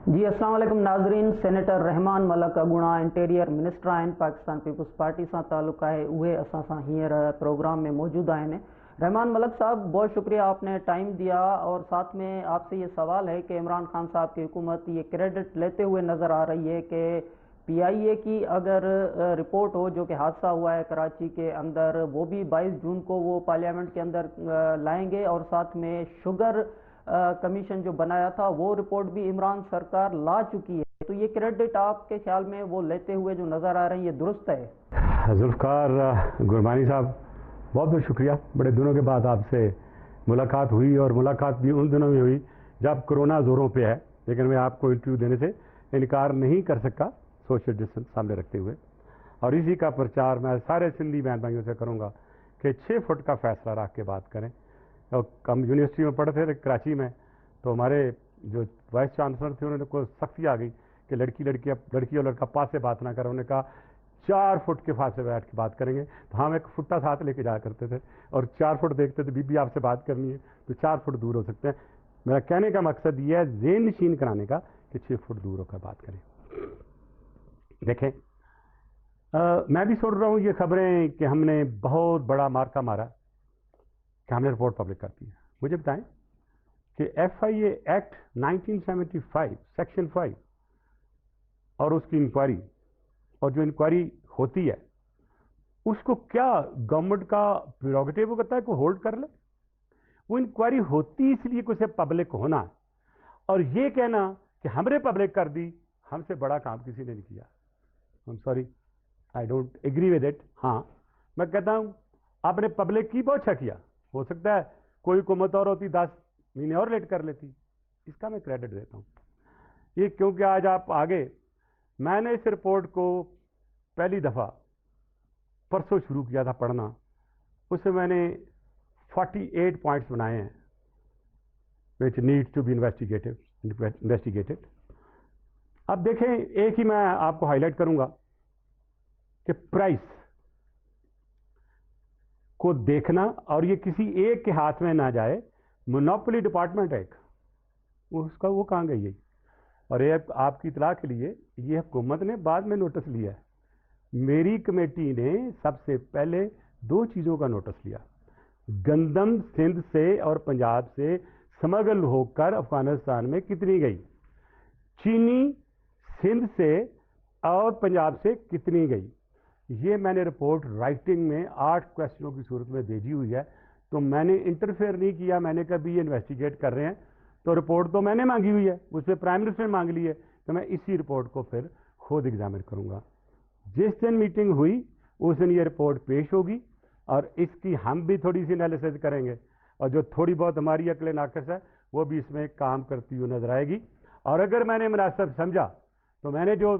جی السلام علیکم ناظرین. Senator Rehman Malik اگونا interior minister آئین پاکستان پیپلز پارٹی سے تعلق ہے وہ اساں سا ہیر پروگرام میں موجود ہیں. رحمان ملک صاحب بہت شکریہ آپ نے ٹائم دیا، اور ساتھ میں آپ سے یہ سوال ہے کہ عمران خان صاحب کی حکومت یہ کریڈٹ لیتے ہوئے نظر آ رہی ہے کہ پی آئی اے کی اگر رپورٹ ہو جو کہ حادثہ ہوا ہے کراچی کے اندر، وہ بھی 22 جون کو وہ پارلیمنٹ کے اندر لائیں گے، اور ساتھ میں شوگر کمیشن جو بنایا تھا وہ رپورٹ بھی عمران سرکار لا چکی ہے، تو یہ کریڈٹ آپ کے خیال میں وہ لیتے ہوئے جو نظر آ رہے ہیں یہ درست ہے؟ ذوالفقار گربانی صاحب بہت بہت شکریہ. بڑے دنوں کے بعد آپ سے ملاقات ہوئی، اور ملاقات بھی ان دنوں میں ہوئی جب کرونا زوروں پہ ہے، لیکن میں آپ کو انٹرویو دینے سے انکار نہیں کر سکا سوشل ڈسٹینس سامنے رکھتے ہوئے. اور اسی کا پرچار میں سارے سندھی بہن بھائیوں سے کروں گا کہ 6 فٹ کا فیصلہ رکھ کے بات کریں. ہم یونیورسٹی میں پڑھتے تھے کراچی میں، تو ہمارے جو وائس چانسلر تھے انہوں نے کوئی سختی آ گئی کہ لڑکی اور لڑکا پاس سے بات نہ کریں. انہوں نے کہا 4 فٹ کے فاصلے بیٹھ کے بات کریں گے. تو ہم 1 فٹا ساتھ لے کے جایا کرتے تھے، اور 4 فٹ دیکھتے تھے بی آپ سے بات کرنی ہے تو 4 فٹ دور ہو سکتے ہیں. میرا کہنے کا مقصد یہ ہے ذہن نشین کرانے کا کہ 6 فٹ دور ہو کر بات کریں. دیکھیں میں بھی سن رہا ہوں یہ خبریں کہ ہم نے بہت بڑا مارکا مارا کہ ہم نے رپورٹ پبلک کر دی ہے. مجھے بتائیں کہ F I a act 1975 section 5 اور اس کی انکوائری، اور جو انکوائری ہوتی ہے اس کو کیا گورنمنٹ کا پریروگیٹو کرتا ہے کہ ہولڈ کر لے؟ وہ انکوائری ہوتی اس لیے کہ اسے پبلک ہونا ہے، اور یہ کہنا کہ ہم نے پبلک کر دی، ہم سے بڑا کام کسی نے نہیں کیا. Sorry I don't agree with it. ہاں میں کہتا ہوں آپ نے پبلک کی بہت اچھا کیا. ہو سکتا ہے کوئی حکومت اور ہوتی 10 مہینے اور لیٹ کر لیتی، اس کا میں کریڈٹ دیتا ہوں. یہ کیونکہ آج آپ آگے، میں نے اس رپورٹ کو پہلی دفعہ پرسوں شروع کیا تھا پڑھنا. اس میں نے 48 پوائنٹس بنائے ہیں which needs to be investigated. اب دیکھیں ایک ہی میں آپ کو ہائی لائٹ کروں گا کہ پرائس کو دیکھنا، اور یہ کسی ایک کے ہاتھ میں نہ جائے. مونوپولی ڈپارٹمنٹ ایک اس کا وہ کہاں گئی ہے. اور یہ آپ کی اطلاع کے لیے یہ حکومت نے بعد میں نوٹس لیا ہے. میری کمیٹی نے سب سے پہلے 2 چیزوں کا نوٹس لیا. گندم سندھ سے اور پنجاب سے سمگل ہو کر افغانستان میں کتنی گئی، چینی سندھ سے اور پنجاب سے کتنی گئی. یہ میں نے رپورٹ رائٹنگ میں 8 کوشچنوں کی صورت میں بھیجی ہوئی ہے. تو میں نے انٹرفیئر نہیں کیا، میں نے کہا بھی یہ انویسٹیگیٹ کر رہے ہیں تو رپورٹ تو میں نے مانگی ہوئی ہے، اس پہ پرائم منسٹر نے مانگ لی ہے، تو میں اسی رپورٹ کو پھر خود ایگزامن کروں گا. جس دن میٹنگ ہوئی اس دن یہ رپورٹ پیش ہوگی، اور اس کی ہم بھی تھوڑی سی انالیسز کریں گے، اور جو تھوڑی بہت ہماری عقل ناقص ہے وہ بھی اس میں کام کرتی ہوئی نظر آئے گی. اور اگر میں نے مناسب سمجھا تو میں نے جو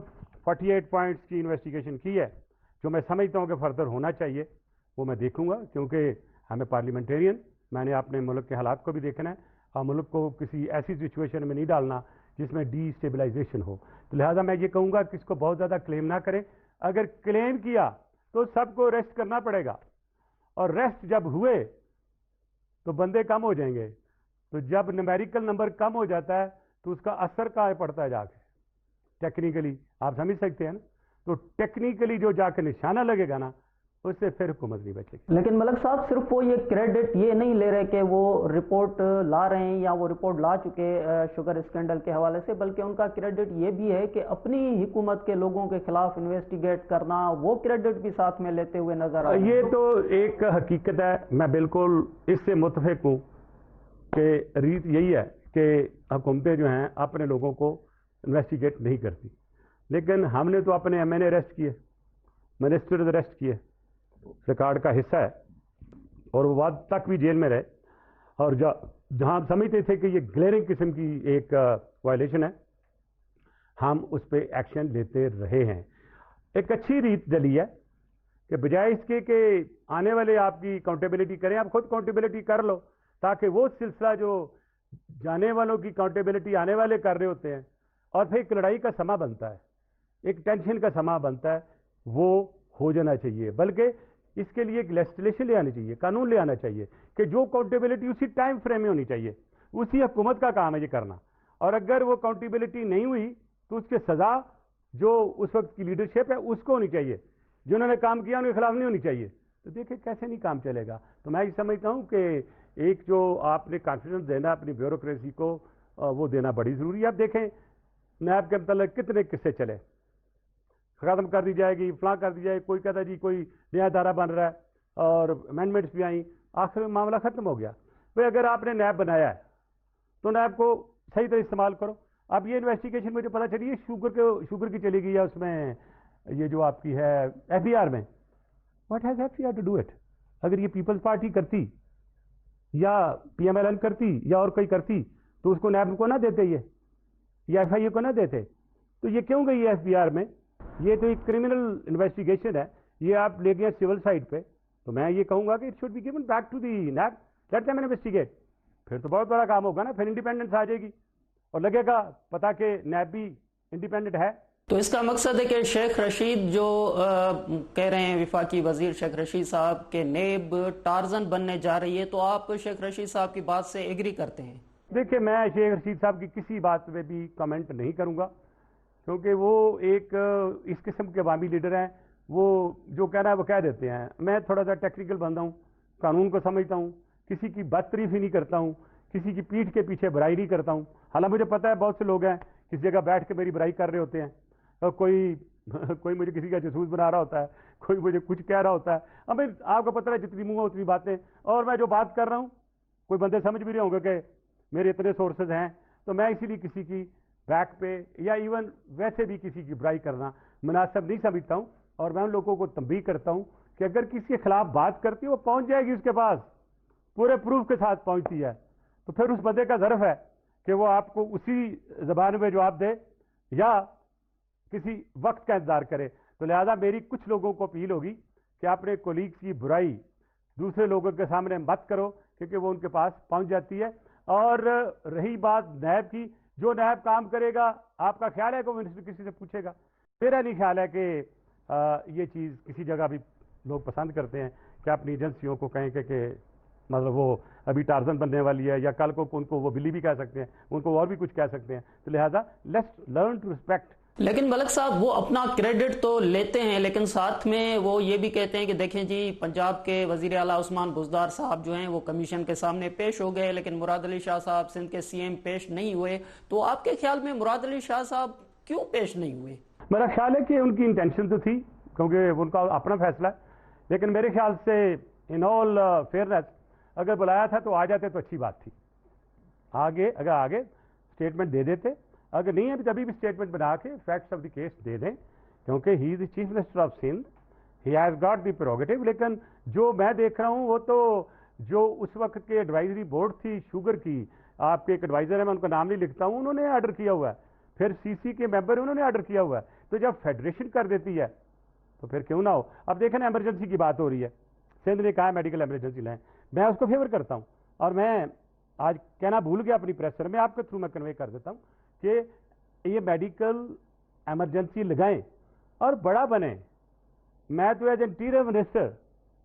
48 پوائنٹس کی انویسٹیگیشن کی ہے، جو میں سمجھتا ہوں کہ فردر ہونا چاہیے، وہ میں دیکھوں گا. کیونکہ ہمیں پارلیمنٹیرین، میں نے اپنے ملک کے حالات کو بھی دیکھنا ہے، اور ملک کو کسی ایسی سچویشن میں نہیں ڈالنا جس میں ڈی اسٹیبلائزیشن ہو. تو لہٰذا میں یہ کہوں گا کہ اس کو بہت زیادہ کلیم نہ کریں. اگر کلیم کیا تو سب کو ریسٹ کرنا پڑے گا، اور ریسٹ جب ہوئے تو بندے کم ہو جائیں گے. تو جب نمیریکل نمبر کم ہو جاتا ہے تو اس کا اثر کہاں پڑتا ہے جا کے ٹیکنیکلی، آپ سمجھ سکتے ہیں نا. تو ٹیکنیکلی جو جا کے نشانہ لگے گا نا، اس سے پھر حکومت نہیں بچے گی. لیکن ملک صاحب صرف وہ یہ کریڈٹ یہ نہیں لے رہے کہ وہ رپورٹ لا رہے ہیں یا وہ رپورٹ لا چکے شوگر اسکینڈل کے حوالے سے، بلکہ ان کا کریڈٹ یہ بھی ہے کہ اپنی حکومت کے لوگوں کے خلاف انویسٹیگیٹ کرنا، وہ کریڈٹ بھی ساتھ میں لیتے ہوئے نظر آ رہے ہیں. یہ تو ایک حقیقت ہے، میں بالکل اس سے متفق ہوں کہ ریت یہی ہے کہ حکومتیں جو ہیں اپنے لوگوں کو انویسٹیگیٹ نہیں کرتی. لیکن ہم نے تو اپنے ایم این اے اریسٹ کیے، منسٹرز اریسٹ کیے، ریکارڈ کا حصہ ہے، اور وہ بعد تک بھی جیل میں رہے. اور جہاں ہم سمجھتے تھے کہ یہ گلیئرنگ قسم کی ایک وائلیشن ہے، ہم اس پہ ایکشن لیتے رہے ہیں. ایک اچھی ریت ڈلی ہے کہ بجائے اس کے کہ آنے والے آپ کی اکاؤنٹیبلٹی کریں، آپ خود اکاؤنٹیبلٹی کر لو، تاکہ وہ سلسلہ جو جانے والوں کی اکاؤنٹیبلٹی آنے والے کر رہے ہوتے ہیں، اور پھر ایک لڑائی کا سما بنتا ہے، ایک ٹینشن کا سما بنتا ہے، وہ ہو جانا چاہیے. بلکہ اس کے لیے ایک لیجسلیشن لے آنی چاہیے، قانون لے آنا چاہیے کہ جو اکاؤنٹیبلٹی اسی ٹائم فریم میں ہونی چاہیے. اسی حکومت کا کام ہے یہ کرنا، اور اگر وہ اکاؤنٹیبلٹی نہیں ہوئی تو اس کی سزا جو اس وقت کی لیڈرشپ ہے اس کو ہونی چاہیے، جنہوں نے کام کیا ان کے خلاف نہیں ہونی چاہیے. تو دیکھیں کیسے نہیں کام چلے گا. تو میں یہ سمجھتا ہوں کہ ایک جو آپ نے کانفیڈنس دینا اپنی بیوروکریسی کو وہ دینا بڑی ضروری ہے. اب دیکھیں نیب کے متعلق کتنے قصے چلے، ختم کر دی جائے گی، فلاں کر دی جائے گی، کوئی کہتا ہے جی کوئی نیا ادارہ بن رہا ہے اور امینڈمنٹس بھی آئیں، آخر میں معاملہ ختم ہو گیا. بھائی اگر آپ نے نیب بنایا ہے تو نیب کو صحیح طرح استعمال کرو. اب یہ انویسٹیگیشن مجھے پتا چلی ہے شوگر کی چلی گئی ہے اس میں، یہ جو آپ کی ہے ایف بی آر میں. What has F B R to do it? اگر یہ پیپلز پارٹی کرتی یا پی ایم ایل این کرتی یا اور کوئی کرتی تو اس کو نیب کو نہ دیتے یہ یا ایف آئی اے کو نہ دیتے. تو یہ کیوں گئی ہے ایف بی آر میں؟ یہ تو ایک کرمنل انویسٹیگیشن ہے، یہ آپ لے گئے سول سائڈ پہ. تو میں یہ کہوں گا کہ it should be given back to the NAB, let them investigate. پھر تو بہت بڑا کام ہوگا نا، پھر انڈیپینڈنس آ جائے گی اور لگے گا پتا کہ نیب بھی انڈیپینڈنٹ ہے. تو اس کا مقصد ہے کہ شیخ رشید جو کہہ رہے ہیں وفاقی وزیر شیخ رشید صاحب کہ نیب ٹارزن بننے جا رہی ہے، تو آپ شیخ رشید صاحب کی بات سے ایگری کرتے ہیں؟ دیکھیں میں شیخ رشید صاحب کی کسی بات پہ بھی کمنٹ نہیں کروں گا، کیونکہ وہ ایک اس قسم کے عوامی لیڈر ہیں. وہ جو کہنا ہے وہ کہہ دیتے ہیں. میں تھوڑا سا ٹیکنیکل بندہ ہوں، قانون کو سمجھتا ہوں، کسی کی بد تعریفی نہیں کرتا ہوں، کسی کی پیٹھ کے پیچھے برائی نہیں کرتا ہوں. حالانکہ مجھے پتا ہے بہت سے لوگ ہیں کسی جگہ بیٹھ کے میری برائی کر رہے ہوتے ہیں، اور کوئی مجھے کسی کا جاسوس بنا رہا ہوتا ہے، کوئی مجھے کچھ کہہ رہا ہوتا ہے. اب آپ کو پتہ ہے جتنی منہ اتنی باتیں، اور میں جو بات کر رہا ہوں کوئی بندے سمجھ بھی رہے ہوں گے کہ میرے اتنے سورسز ہیں. تو میں اسی لیے کسی کی بیک پہ یا ایون ویسے بھی کسی کی برائی کرنا مناسب نہیں سمجھتا ہوں. اور میں ان لوگوں کو تنبیہ کرتا ہوں کہ اگر کسی کے خلاف بات کرتی ہے وہ پہنچ جائے گی اس کے پاس، پورے پروف کے ساتھ پہنچتی ہے. تو پھر اس بندے کا ظرف ہے کہ وہ آپ کو اسی زبان میں جواب دے یا کسی وقت کا انتظار کرے. تو لہذا میری کچھ لوگوں کو اپیل ہوگی کہ اپنے کولیگز کی برائی دوسرے لوگوں کے سامنے مت کرو، کیونکہ وہ ان کے پاس پہنچ جاتی ہے. اور رہی بات نیب کی، جو نیب کام کرے گا آپ کا خیال ہے کہ وہ کسی سے پوچھے گا؟ میرا نہیں خیال ہے کہ یہ چیز کسی جگہ بھی لوگ پسند کرتے ہیں کہ اپنی ایجنسیوں کو کہیں کہ مطلب وہ ابھی ٹارزن بننے والی ہے، یا کل کو ان کو وہ بلی بھی کہہ سکتے ہیں، ان کو اور بھی کچھ کہہ سکتے ہیں. تو لہٰذا لیٹس لرن ٹو ریسپیکٹ. لیکن ملک صاحب وہ اپنا کریڈٹ تو لیتے ہیں، لیکن ساتھ میں وہ یہ بھی کہتے ہیں کہ دیکھیں جی پنجاب کے وزیر اعلیٰ عثمان بزدار صاحب جو ہیں وہ کمیشن کے سامنے پیش ہو گئے، لیکن مراد علی شاہ صاحب سندھ کے سی ایم پیش نہیں ہوئے. تو آپ کے خیال میں مراد علی شاہ صاحب کیوں پیش نہیں ہوئے؟ میرا خیال ہے کہ ان کی انٹینشن تو تھی، کیونکہ ان کا اپنا فیصلہ ہے، لیکن میرے خیال سے ان آل فیئرنیس اگر بلایا تھا تو آ جاتے تو اچھی بات تھی. اگر آگے اسٹیٹمنٹ دے دیتے، اگر نہیں ہے تبھی بھی اسٹیٹمنٹ بنا کے فیکٹس آف دی کیس دے دیں، کیونکہ he is the chief minister of Sindh, he has got the prerogative. لیکن جو میں دیکھ رہا ہوں وہ تو جو اس وقت کے ایڈوائزری بورڈ تھی شوگر کی، آپ کے ایک ایڈوائزر ہیں میں ان کا نام نہیں لکھتا ہوں، انہوں نے آرڈر کیا ہوا ہے، پھر سی سی کے ممبر انہوں نے آرڈر کیا ہوا ہے. تو جب فیڈریشن کر دیتی ہے تو پھر کیوں نہ ہو. اب دیکھیں نا ایمرجنسی کی بات ہو رہی ہے، سندھ نے کہا میڈیکل ایمرجنسی لائیں، میں اس کو فیور کرتا ہوں. اور میں آج کہنا بھول گیا اپنی پریس میں آپ کے تھرو میں کنوے کر دیتا ہوں کہ یہ میڈیکل ایمرجنسی لگائیں اور بڑا بنیں. میں تو ایز انٹیریئر منسٹر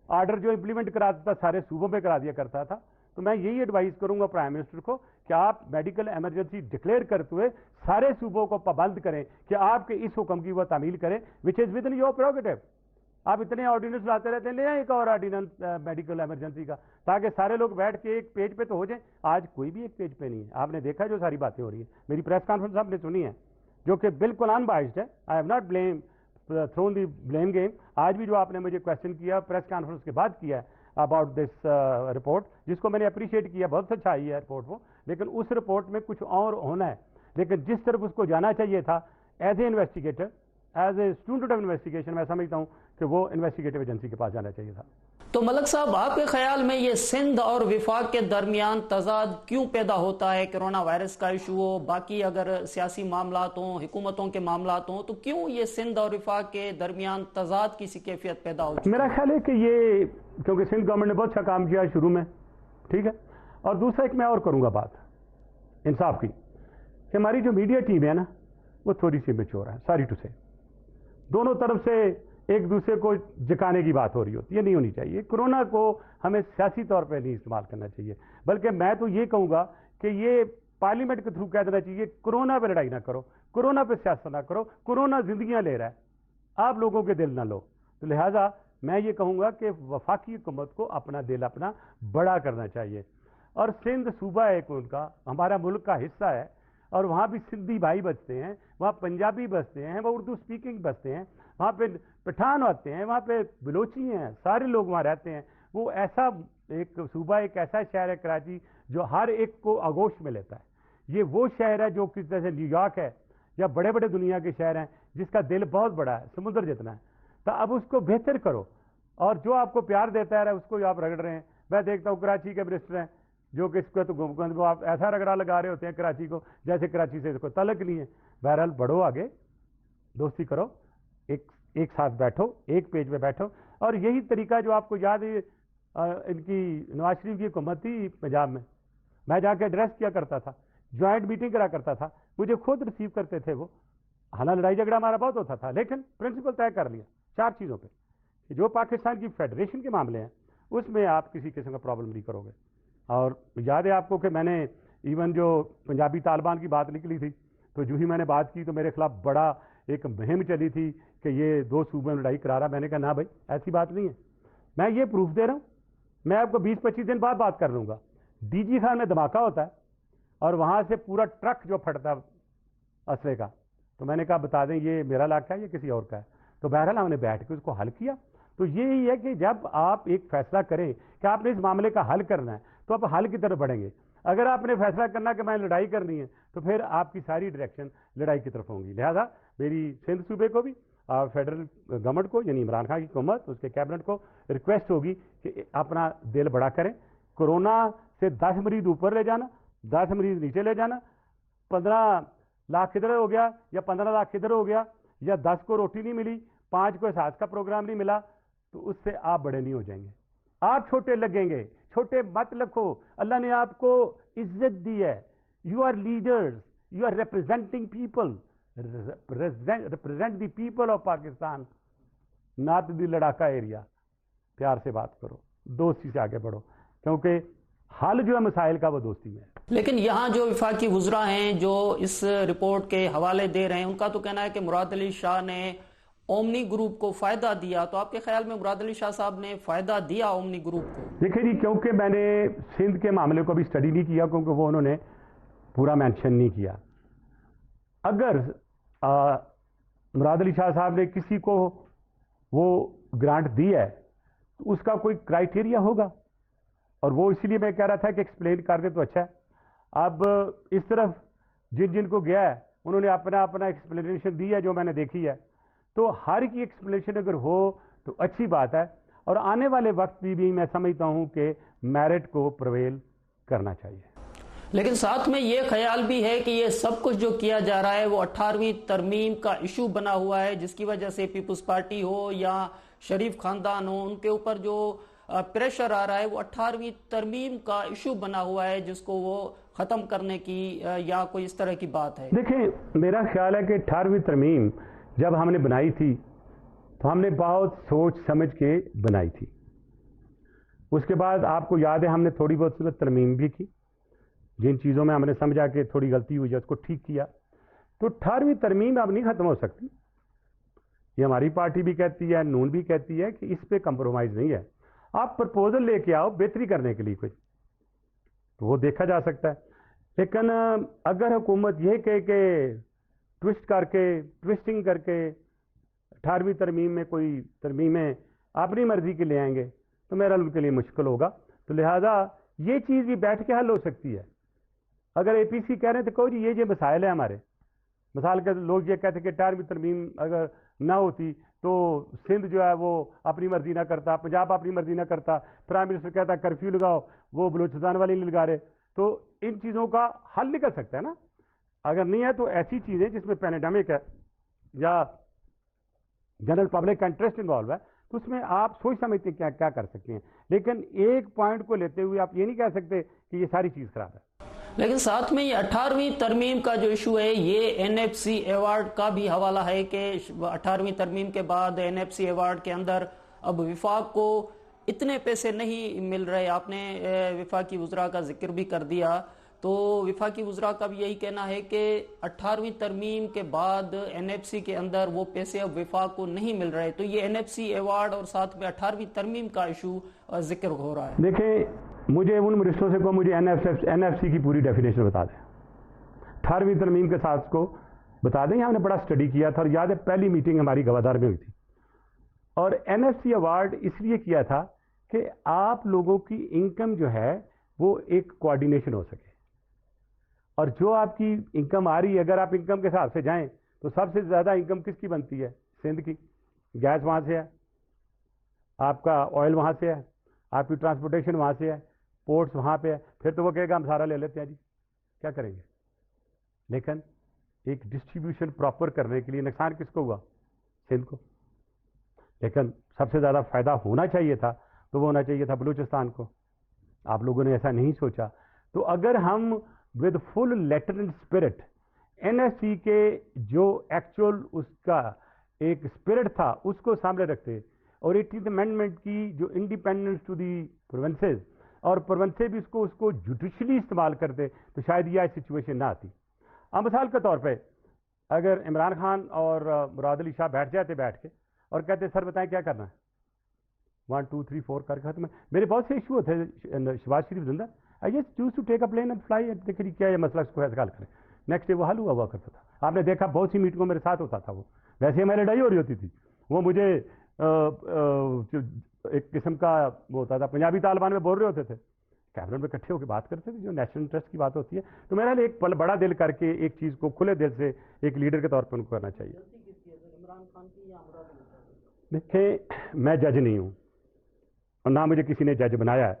آرڈر جو امپلیمنٹ کراتا تھا سارے صوبوں میں کرا دیا کرتا تھا. تو میں یہی ایڈوائز کروں گا پرائم منسٹر کو کہ آپ میڈیکل ایمرجنسی ڈکلیئر کرتے ہوئے سارے صوبوں کو پابند کریں کہ آپ کے اس حکم کی وہ تعمیل کریں وچ is with in your prerogative. آپ اتنے آرڈیننس لاتے رہتے ہیں، لے آئیں ایک اور آرڈیننس میڈیکل ایمرجنسی کا، تاکہ سارے لوگ بیٹھ کے ایک پیج پہ تو ہو جائیں. آج کوئی بھی ایک پیج پہ نہیں ہے. آپ نے دیکھا جو ساری باتیں ہو رہی ہیں، میری پریس کانفرنس آپ نے سنی ہے جو کہ بالکل انبائسڈ ہے. I have not thrown the blame game. آج بھی جو آپ نے مجھے کوشچن کیا پریس کانفرنس کے بعد کیا ہے اباؤٹ دس رپورٹ، جس کو میں نے اپریشیٹ کیا، بہت اچھا آئی ہے رپورٹ وہ، لیکن اس رپورٹ میں کچھ اور ہونا ہے. لیکن جس طرف اس کو جانا چاہیے تھا as a investigator, as a student of investigation, میں سمجھتا ہوں کہ وہ انویسٹیگیٹو ایجنسی کے پاس جانا چاہیے تھا. تو ملک صاحب آپ کے خیال میں یہ سندھ اور وفاق کے درمیان تضاد کیوں پیدا ہوتا ہے؟ کرونا وائرس کا ایشو ہو، باقی اگر سیاسی معاملات ہوں، حکومتوں کے معاملات ہوں، تو کیوں یہ سندھ اور وفاق کے درمیان تضاد کی سی کیفیت پیدا ہو چکی؟ میرا خیال ہے کہ یہ کیونکہ سندھ گورنمنٹ نے بہت اچھا کام کیا شروع میں، ٹھیک ہے. اور دوسرا ایک میں اور کروں گا بات انصاف کی، کہ ہماری جو میڈیا ٹیم ہے نا وہ تھوڑی سی میچور ہے، سوری ٹو سے. دونوں طرف سے ایک دوسرے کو جکانے کی بات ہو رہی ہوتی ہے، نہیں ہونی چاہیے. کرونا کو ہمیں سیاسی طور پہ نہیں استعمال کرنا چاہیے، بلکہ میں تو یہ کہوں گا کہ یہ पार्लियामेंट के थ्रू कह देना चाहिए कोरोना पे लड़ाई ना करो, कोरोना पे सियासत ना करो, कोरोना जिंदगियां ले रहा है, आप लोगों के दिल ना लो। तो लिहाजा मैं ये कहूँगा कि वफाकी हुकूमत को अपना दिल अपना बड़ा करना चाहिए। और सिंध सूबा एक उनका हमारा मुल्क का हिस्सा है, और वहाँ भी सिंधी भाई बसते हैं, वहाँ पंजाबी बसते हैं, वहाँ उर्दू स्पीकिंग बसते हैं, वहाँ पे पठान आते हैं, वहाँ पे बलोची हैं, सारे लोग वहाँ रहते हैं। वो ऐसा एक सूबा, एक ऐसा शहर है कराची जो हर एक को आगोश में लेता है। ये वो शहर है जो किस तरह से न्यूयॉर्क है या बड़े बड़े दुनिया के शहर हैं जिसका दिल बहुत बड़ा है, समुद्र जितना है। तो अब उसको बेहतर करो, और जो आपको प्यार देता है उसको आप रगड़ रहे हैं। मैं देखता हूँ कराची के मिनिस्टर हैं जो कि इसको तो आप ऐसा रगड़ा लगा रहे होते हैं कराची को जैसे कराची से इसको तलक नहीं है। बहरहाल बढ़ो आगे, दोस्ती करो, एक साथ बैठो, एक पेज पे बैठो। और यही तरीका जो आपको याद है इनकी नवाज शरीफ की हुकूमत थी पंजाब में, मैं जाके एड्रेस किया करता था, ज्वाइंट मीटिंग करा करता था, मुझे खुद रिसीव करते थे वो। हालांकि लड़ाई झगड़ा हमारा बहुत होता था, लेकिन प्रिंसिपल तय कर लिया 4 चीज़ों पे। जो पाकिस्तान की फेडरेशन के मामले हैं उसमें आप किसी किस्म का प्रॉब्लम नहीं करोगे। और याद है आपको कि मैंने इवन जो पंजाबी तालिबान की बात निकली थी, तो जो ही मैंने बात की तो मेरे खिलाफ बड़ा एक मुहिम चली थी कि ये 2 सूबे में लड़ाई करा रहा। मैंने कहा ना भाई, ऐसी बात नहीं है, मैं ये प्रूफ दे रहा हूँ, मैं आपको 20-25 दिन बाद बात कर लूँगा। डीजी खान में धमाका होता है और वहाँ से पूरा ट्रक जो फटता है असले का, तो मैंने कहा बता दें ये मेरा इलाका है या किसी और का है। तो बहरहाल हमने बैठ के उसको हल किया। तो यही है कि जब आप एक फैसला करें कि आपने इस मामले का हल करना है तो आप हल की तरफ बढ़ेंगे। अगर आपने फैसला करना कि मैं लड़ाई करनी है तो फिर आपकी सारी डायरेक्शन लड़ाई की तरफ होंगी। लिहाजा मेरी सिंध सूबे को भी फेडरल गवर्नमेंट को यानी इमरान खान की हुकूमत उसके कैबिनेट को रिक्वेस्ट होगी कि अपना दिल बड़ा करें। कोरोना से 10 मरीज ऊपर ले जाना, 10 मरीज नीचे ले जाना, 15 लाख इधर हो गया या 15 लाख इधर हो गया, या 10 को रोटी नहीं मिली, 5 को एहसास का प्रोग्राम नहीं मिला, तो उससे आप बड़े नहीं हो जाएंगे, आप छोटे लगेंगे। छोटे मत रखो, अल्लाह ने आपको इज्जत दी है। You are leaders, you are representing people, represent the people of Pakistan, not the लड़ाका एरिया। प्यार से बात करो, दोस्ती से आगे बढ़ो, क्योंकि हल जो है मसाइल का वो दोस्ती में है। लेकिन यहाँ जो वफाकी वुज़रा हैं जो इस रिपोर्ट के हवाले दे रहे हैं, उनका तो कहना है कि मुराद अली शाह ने ओमनी ग्रुप को फायदा दिया। तो आपके ख्याल में मुराद अली शाह साहब ने फायदा दिया ओमनी ग्रुप को? देखिए जी, क्योंकि मैंने सिंध के मामले को भी स्टडी नहीं किया, क्योंकि वो उन्होंने पूरा मेंशन नहीं किया। अगर मुराद अली शाह साहब ने किसी को वो ग्रांट दी है तो उसका कोई क्राइटेरिया होगा, और वो इसलिए मैं कह रहा था कि एक्सप्लेन कर दे तो अच्छा है। अब इस तरफ जिनको गया है उन्होंने अपना अपना एक्सप्लेनेशन दी है जो मैंने देखी है, तो हर की एक्सप्लेनेशन अगर हो तो अच्छी बात है। और आने वाले वक्त भी मैं समझता हूं कि मेरिट को प्रवेल करना चाहिए। लेकिन साथ में ये ख्याल भी है कि ये सब कुछ जो किया जा रहा है वो 18वीं तरमीम का इशू बना हुआ है, जिसकी वजह से पीपुल्स पार्टी हो या शरीफ खानदान हो, उनके ऊपर जो प्रेशर आ रहा है वो 18वीं तरमीम का इशू बना हुआ है, जिसको वो खत्म करने की या कोई इस तरह की बात है। देखिए, मेरा ख्याल है कि 18वीं तरमीम जब हमने बनाई थी तो हमने बहुत सोच समझ के बनाई थी। उसके बाद आपको याद है हमने थोड़ी बहुत तरमीम भी की, जिन चीज़ों में हमने समझा कि थोड़ी गलती हुई है उसको ठीक किया। तो 18वीं तरमीम अब नहीं ख़त्म हो सकती। ये हमारी पार्टी भी कहती है, नून भी कहती है कि इस पे कंप्रोमाइज़ नहीं है। आप प्रपोजल लेके आओ बेहतरी करने के लिए, कुछ तो वो देखा जा सकता है। लेकिन अगर हुकूमत ये कहे कि ट्विस्टिंग करके 18वीं तरमीम में कोई तरमीमें अपनी मर्जी के ले आएंगे तो मेरा उनके लिए मुश्किल होगा। तो लिहाजा ये चीज़ भी बैठ के हल हो सकती है। अगर APC कह रहे हैं तो कहो जी ये मसाइल है हमारे, मिसाल के लोग ये कहते हैं कि 18वीं तरमीम अगर ना होती तो सिंध जो है वो अपनी मर्जी ना करता, पंजाब अपनी मर्जी ना करता, प्राइम मिनिस्टर कहता कर्फ्यू लगाओ, वो बलूचिस्तान वाले नहीं लगा रहे। तो इन चीज़ों का हल निकल सकता है ना। अगर नहीं है तो ऐसी चीज़ें जिसमें पैंडेमिक है या जनरल पब्लिक का इंटरेस्ट इन्वॉल्व है तो उसमें आप सोच समझते क्या क्या कर सकते हैं। लेकिन एक पॉइंट को लेते हुए आप ये नहीं कह सकते कि ये सारी चीज़ खराब है। लेकिन साथ में ये 18वीं तरमीम का जो इशू है ये NFC अवार्ड का भी हवाला है कि 18वीं तरमीम के बाद NFC अवार्ड के अंदर अब विफाक को इतने पैसे नहीं मिल रहे। आपने विफाकी वुज़रा का जिक्र भी कर दिया। تو وفاقی وزراء کا بھی یہی کہنا ہے کہ 18ویں ترمیم کے بعد این ایف سی کے اندر وہ پیسے اب وفاق کو نہیں مل رہے، تو یہ این ایف سی ایوارڈ اور ساتھ میں 18ویں ترمیم کا ایشو ذکر ہو رہا ہے۔ دیکھیں، مجھے ان منسٹروں سے مجھے این ایف سی کی پوری ڈیفینیشن بتا دیں، 18ویں ترمیم کے ساتھ کو بتا دیں۔ ہم نے بڑا اسٹڈی کیا تھا اور یاد ہے پہلی میٹنگ ہماری گوادار میں ہوئی تھی، اور این ایف سی ایوارڈ اس لیے کیا تھا کہ آپ لوگوں کی انکم جو ہے وہ ایک کوآرڈینیشن ہو سکے، اور جو آپ کی انکم آ رہی ہے، اگر آپ انکم کے حساب سے جائیں تو سب سے زیادہ انکم کس کی بنتی ہے؟ سندھ کی، گیس وہاں سے ہے، آپ کا آئل وہاں سے ہے، آپ کی ٹرانسپورٹیشن وہاں سے ہے، پورٹس وہاں پہ ہے، پھر تو وہ کہے گا ہم سارا لے لیتے ہیں جی، کیا کریں گے؟ لیکن ایک ڈسٹریبیوشن پراپر کرنے کے لیے نقصان کس کو ہوا؟ سندھ کو، لیکن سب سے زیادہ فائدہ ہونا چاہیے تھا تو وہ ہونا چاہیے تھا بلوچستان کو۔ آپ لوگوں نے ایسا نہیں سوچا، تو اگر ہم with full letter and spirit N F C کے جو ایکچوئل اس کا ایک اسپرٹ تھا اس کو سامنے رکھتے، اور 18th امینڈمنٹ کی جو انڈیپینڈنس ٹو دی پروونسز، اور پروونسیں بھی اس کو جوڈیشلی استعمال کرتے، تو شاید یہ سچویشن نہ آتی۔ اب مثال کے طور پہ اگر عمران خان اور مراد علی شاہ بیٹھ کے اور کہتے سر بتائیں کیا کرنا ہے، 1 2 3 4 کر کے ختم ہے۔ میرے بہت سے ایشو ہوتے ہیں شہباز شریف زندہ، I just chose to take a plane and fly, دیکھیے کیا یہ مسئلہ اس کو ایسا حل کریں، نیکسٹ ڈے وہ حل ہوا کرتا تھا۔ آپ نے دیکھا بہت سی میٹنگوں میرے ساتھ ہوتا تھا، وہ ویسے ہماری لڑائی ہو رہی ہوتی تھی، وہ مجھے ایک قسم کا وہ ہوتا تھا، پنجابی طالبان میں بول رہے ہوتے تھے، کیبنٹ میں اکٹھے ہو کے بات کرتے تھے جو نیشنل انٹرسٹ کی بات ہوتی ہے۔ تو میرا ایک بڑا دل کر کے ایک چیز کو کھلے دل سے ایک لیڈر کے طور پر ان کو کرنا چاہیے۔ دیکھیں، میں جج نہیں ہوں اور نہ مجھے کسی نے جج بنایا ہے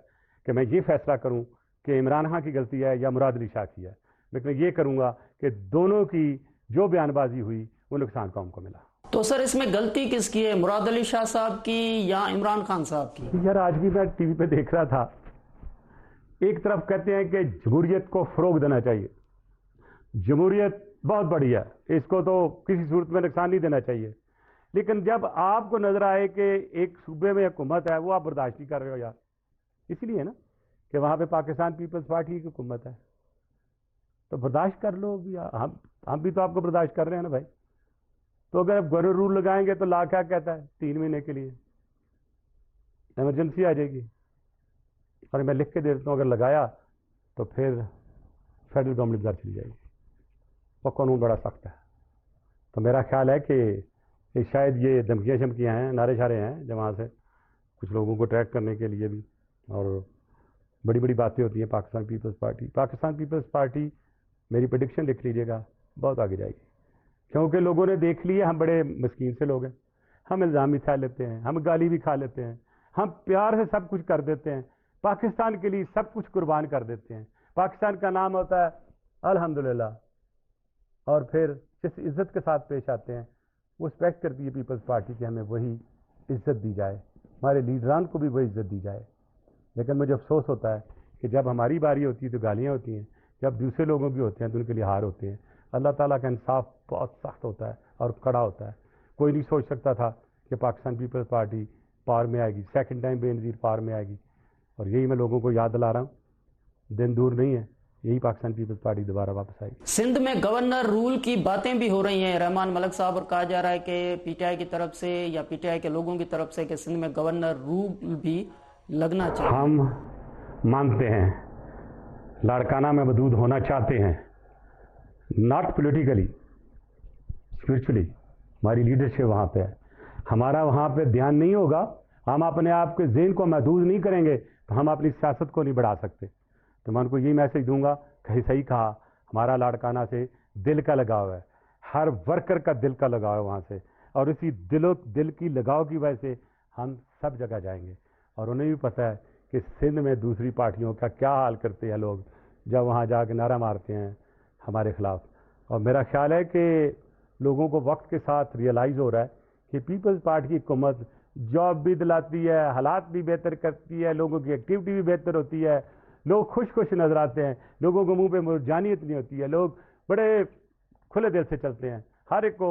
کہ میں یہ فیصلہ کروں کہ عمران خان کی غلطی ہے یا مراد علی شاہ کی ہے، لیکن میں یہ کروں گا کہ دونوں کی جو بیان بازی ہوئی وہ نقصان قوم کو ملا۔ تو سر اس میں غلطی کس کی ہے، مراد علی شاہ صاحب کی یا عمران خان صاحب کی؟ یار آج بھی میں ٹی وی پہ دیکھ رہا تھا، ایک طرف کہتے ہیں کہ جمہوریت کو فروغ دینا چاہیے، جمہوریت بہت بڑی ہے، اس کو تو کسی صورت میں نقصان نہیں دینا چاہیے، لیکن جب آپ کو نظر آئے کہ ایک صوبے میں حکومت ہے وہ آپ برداشت نہیں کر رہے ہو یار، اس لیے نا کہ وہاں پہ پاکستان پیپلز پارٹی کی حکومت ہے، تو برداشت کر لو بھی، ہم بھی تو آپ کو برداشت کر رہے ہیں نا بھائی۔ تو اگر آپ گورنر رول لگائیں گے تو لا کیا کہتا ہے 3 مہینے کے لیے ایمرجنسی آ جائے گی، اور میں لکھ کے دے دیتا ہوں اگر لگایا تو پھر فیڈرل گورنمنٹ ادھر چلی جائے گی، وہ قانون بڑا سخت ہے۔ تو میرا خیال ہے کہ شاید یہ دھمکیاں شمکیاں ہیں، نعرے شارے ہیں جہاں سے کچھ لوگوں کو ٹریک کرنے کے لیے بھی، اور بڑی بڑی باتیں ہوتی ہیں۔ پاکستان پیپلز پارٹی میری پریڈکشن لکھ لیجیے گا بہت آگے جائے گی، کیونکہ لوگوں نے دیکھ لیے ہم بڑے مسکین سے لوگ ہیں، ہم الزام بھی کھا لیتے ہیں، ہم گالی بھی کھا لیتے ہیں، ہم پیار سے سب کچھ کر دیتے ہیں، پاکستان کے لیے سب کچھ قربان کر دیتے ہیں، پاکستان کا نام ہوتا ہے الحمدللہ، اور پھر جس عزت کے ساتھ پیش آتے ہیں وہ ایکسپیکٹ کرتی ہے پیپلز پارٹی کہ ہمیں وہی عزت دی جائے، ہمارے لیڈران کو بھی وہی عزت دی جائے۔ لیکن مجھے افسوس ہوتا ہے کہ جب ہماری باری ہوتی ہے تو گالیاں ہوتی ہیں، جب دوسرے لوگوں بھی ہوتے ہیں تو ان کے لیے ہار ہوتے ہیں۔ اللہ تعالیٰ کا انصاف بہت سخت ہوتا ہے اور کڑا ہوتا ہے۔ کوئی نہیں سوچ سکتا تھا کہ پاکستان پیپلز پارٹی پاور میں آئے گی، سیکنڈ ٹائم بے نظیر پاور میں آئے گی، اور یہی میں لوگوں کو یاد دلا رہا ہوں، دن دور نہیں ہے، یہی پاکستان پیپلز پارٹی دوبارہ واپس آئے گی۔ سندھ میں گورنر رول کی باتیں بھی ہو رہی ہیں رحمان ملک صاحب، اور کہا جا رہا ہے کہ پی ٹی آئی کی طرف سے یا پی ٹی آئی کے لوگوں کی طرف سے کہ سندھ میں گورنر رول بھی لگنا چاہیے۔ ہم مانتے ہیں، لاڑکانہ میں مودود ہونا چاہتے ہیں، ناٹ پولیٹیکلی، اسپرچولی ہماری لیڈرشپ وہاں پہ ہے، ہمارا وہاں پہ دھیان نہیں ہوگا، ہم اپنے آپ کے ذہن کو محدود نہیں کریں گے تو ہم اپنی سیاست کو نہیں بڑھا سکتے۔ تو میں ان کو یہی میسج دوں گا کہ صحیح کہا، ہمارا لاڑکانہ سے دل کا لگاؤ ہے، ہر ورکر کا دل کا لگاؤ ہے وہاں سے، اور اسی دل کی لگاؤ کی وجہ سے ہم سب جگہ جائیں گے، اور انہیں بھی پتہ ہے کہ سندھ میں دوسری پارٹیوں کا کیا حال کرتے ہیں لوگ جب وہاں جا کے نعرہ مارتے ہیں ہمارے خلاف۔ اور میرا خیال ہے کہ لوگوں کو وقت کے ساتھ ریئلائز ہو رہا ہے کہ پیپلز پارٹی کی حکومت جاب بھی دلاتی ہے، حالات بھی بہتر کرتی ہے، لوگوں کی ایکٹیویٹی بھی بہتر ہوتی ہے، لوگ خوش نظر آتے ہیں، لوگوں کو منہ پہ مرجانیت نہیں ہوتی ہے، لوگ بڑے کھلے دل سے چلتے ہیں، ہر ایک کو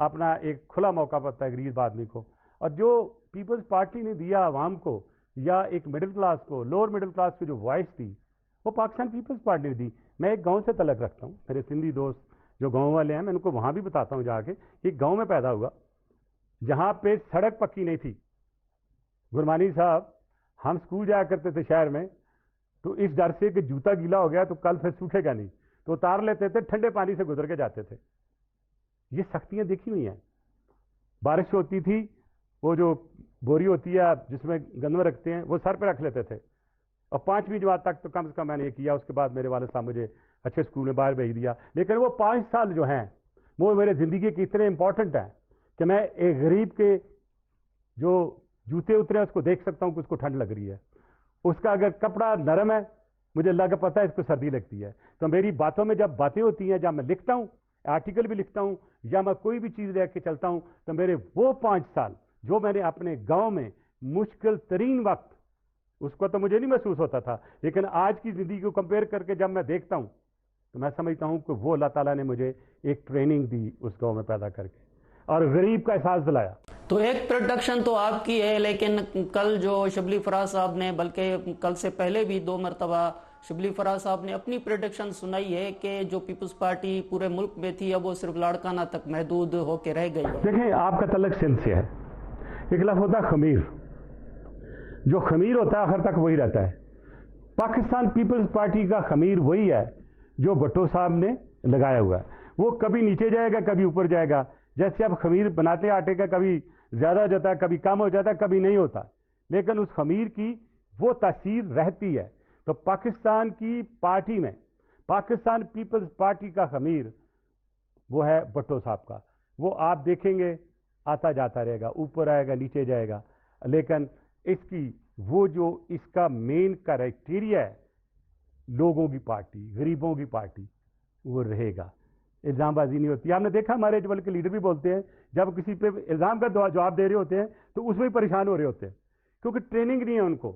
اپنا ایک کھلا موقع پڑتا ہے غریب آدمی کو۔ اور جو پیپلز پارٹی نے دیا عوام کو، یا ایک مڈل کلاس کو، لوور مڈل کلاس کی جو وائس تھی وہ پاکستان پیپلز پارٹی نے دی۔ मैं एक गांव से तलक रखता हूँ, मेरे सिंधी दोस्त जो गांव वाले हैं मैं उनको वहाँ भी बताता हूँ जाके, एक गांव में पैदा हुआ जहाँ पे सड़क पक्की नहीं थी। गुरमानी साहब, हम स्कूल जाया करते थे शहर में, तो इस डर से कि जूता गीला हो गया तो कल फिर सूखेगा नहीं, तो उतार लेते थे, ठंडे पानी से गुजर के जाते थे। ये सख्तियाँ देखी हुई हैं। बारिश होती थी, वो जो बोरी होती है जिसमें गंदम रखते हैं वो सर पे रख लेते थे, और 5वीं जमात तक तो कम से कम मैंने ये किया। उसके बाद मेरे वालिद साहब मुझे अच्छे स्कूल में बाहर भेज दिया। लेकिन वो 5 साल जो हैं वो मेरे ज़िंदगी के इतने इंपॉर्टेंट हैं कि मैं एक गरीब के जो जूते उतरे उसको देख सकता हूँ कि उसको ठंड लग रही है, उसका अगर कपड़ा नरम है मुझे अल्लाह का पता है इसको सर्दी लगती है। तो मेरी बातों में जब बातें होती हैं, जब मैं लिखता हूँ, आर्टिकल भी लिखता हूँ या मैं कोई भी चीज़ लेके चलता हूँ, तो मेरे वो 5 साल जो मैंने अपने गांव में मुश्किल तरीन वक्त, उसको तो मुझे नहीं महसूस होता था, लेकिन आज की ज़िंदगी को कंपेयर करके जब मैं देखता हूँ तो मैं समझता हूँ कि वो अल्लाह ताला ने मुझे एक ट्रेनिंग दी उस गांव में पैदा करके और गरीब का एहसास दिलाया। तो एक प्रोडक्शन तो आपकी है, लेकिन कल जो शबली फराज साहब ने, बल्कि कल से पहले भी 2 मरतबा शबली फराज साहब ने अपनी प्रोडक्शन सुनाई है कि जो पीपल्स पार्टी पूरे मुल्क में थी अब वो सिर्फ लाड़काना तक महदूद होकर रह गई है। देखें, आपका तल्लक सिंध से है, एक लफ्ज़ होता है खमीर, जो खमीर होता है आखिर तक वही रहता है। पाकिस्तान पीपल्स पार्टी का खमीर वही है जो भुट्टो साहब ने लगाया हुआ है, वो कभी नीचे जाएगा कभी ऊपर जाएगा। जैसे आप खमीर बनाते हैं आटे का, कभी ज़्यादा हो जाता है कभी कम हो जाता है कभी नहीं होता, लेकिन उस खमीर की वो तासीर रहती है। तो पाकिस्तान की पार्टी में पाकिस्तान पीपल्स पार्टी का खमीर वो है भुट्टो साहब का। वो आप देखेंगे आता जाता रहेगा, ऊपर आएगा नीचे जाएगा, लेकिन इसकी वो जो इसका मेन क्राइटेरिया है, लोगों की पार्टी, गरीबों की पार्टी, वो रहेगा। इल्ज़ामबाजी नहीं होती। आपने देखा हमारे जो बल्कि लीडर भी बोलते हैं, जब किसी पे इल्ज़ाम का जवाब दे रहे होते हैं तो उसमें ही परेशान हो रहे होते हैं, क्योंकि ट्रेनिंग नहीं है उनको